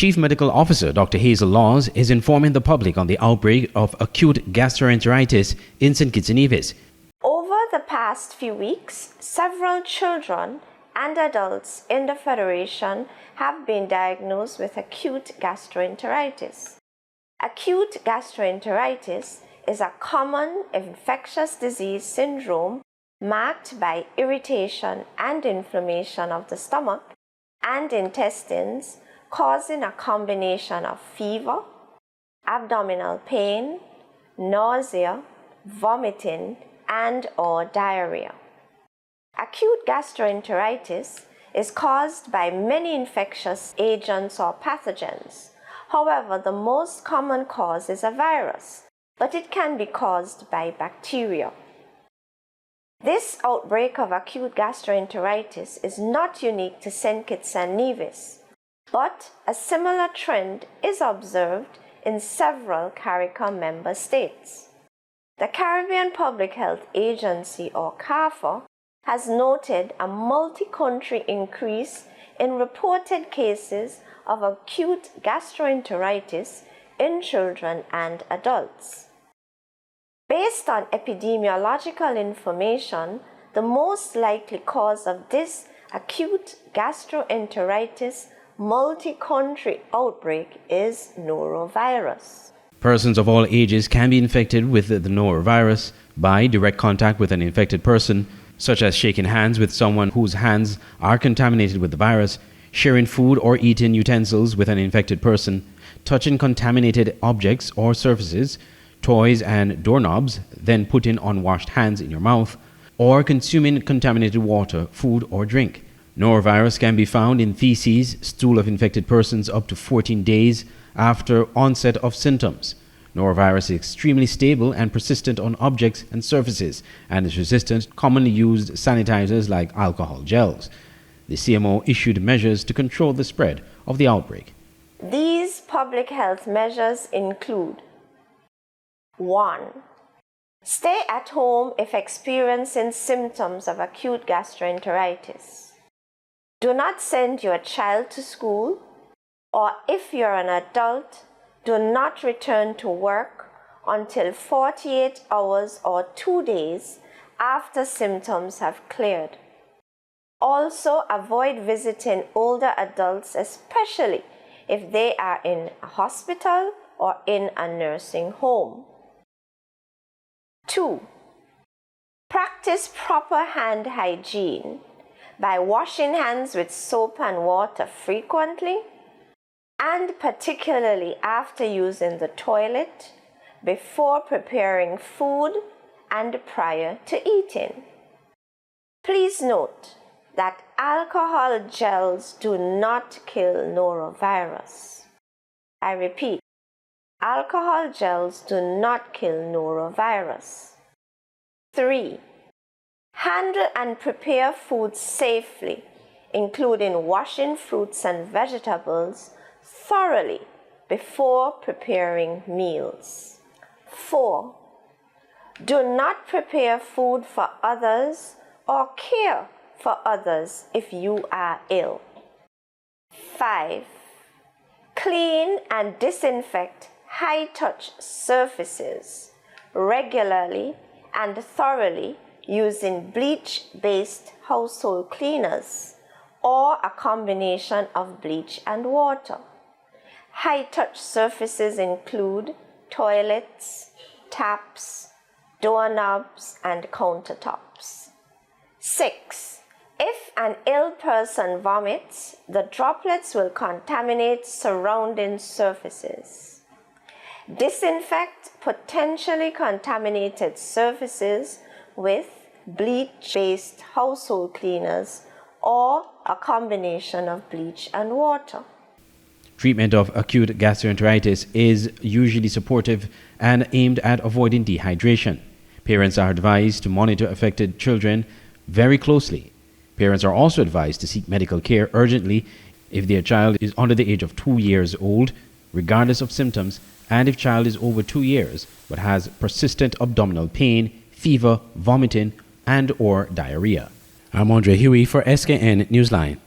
Chief Medical Officer Dr. Hazel Laws is informing the public on the outbreak of acute gastroenteritis in St. Kitts and Nevis. Over the past few weeks, several children and adults in the Federation have been diagnosed with acute gastroenteritis. Acute gastroenteritis is a common infectious disease syndrome marked by irritation and inflammation of the stomach and intestines, causing a combination of fever, abdominal pain, nausea, vomiting, and/or diarrhea. Acute gastroenteritis is caused by many infectious agents or pathogens. However, the most common cause is a virus, but it can be caused by bacteria. This outbreak of acute gastroenteritis is not unique to St. Kitts and Nevis, but a similar trend is observed in several CARICOM member states. The Caribbean Public Health Agency, or CARPHA, has noted a multi-country increase in reported cases of acute gastroenteritis in children and adults. Based on epidemiological information, the most likely cause of this acute gastroenteritis multi-country outbreak is norovirus. Persons of all ages can be infected with the norovirus by direct contact with an infected person, such as shaking hands with someone whose hands are contaminated with the virus, sharing food or eating utensils with an infected person, touching contaminated objects or surfaces, toys and doorknobs, then putting unwashed hands in your mouth, or consuming contaminated water, food, or drink. Norovirus can be found in feces, stool of infected persons up to 14 days after onset of symptoms. Norovirus is extremely stable and persistent on objects and surfaces and is resistant to commonly used sanitizers like alcohol gels. The CMO issued measures to control the spread of the outbreak. These public health measures include: 1. Stay at home if experiencing symptoms of acute gastroenteritis. Do not send your child to school, or if you're an adult, do not return to work until 48 hours or 2 days after symptoms have cleared. Also, avoid visiting older adults, especially if they are in a hospital or in a nursing home. 2. Practice proper hand hygiene by washing hands with soap and water frequently, and particularly after using the toilet, before preparing food, and prior to eating. Please note that alcohol gels do not kill norovirus. I repeat, alcohol gels do not kill norovirus. 3. Handle and prepare food safely, including washing fruits and vegetables thoroughly before preparing meals. 4. Do not prepare food for others or care for others if you are ill. 5. Clean and disinfect high-touch surfaces regularly and thoroughly using bleach-based household cleaners or a combination of bleach and water. High-touch surfaces include toilets, taps, doorknobs, and countertops. 6. If an ill person vomits, the droplets will contaminate surrounding surfaces. Disinfect potentially contaminated surfaces with bleach-based household cleaners or a combination of bleach and water. Treatment of acute gastroenteritis is usually supportive and aimed at avoiding dehydration. Parents are advised to monitor affected children very closely. Parents are also advised to seek medical care urgently if their child is under the age of 2 years old, regardless of symptoms, and if child is over 2 years but has persistent abdominal pain, fever, vomiting, and/or diarrhea. I'm Andre Huey for SKN Newsline.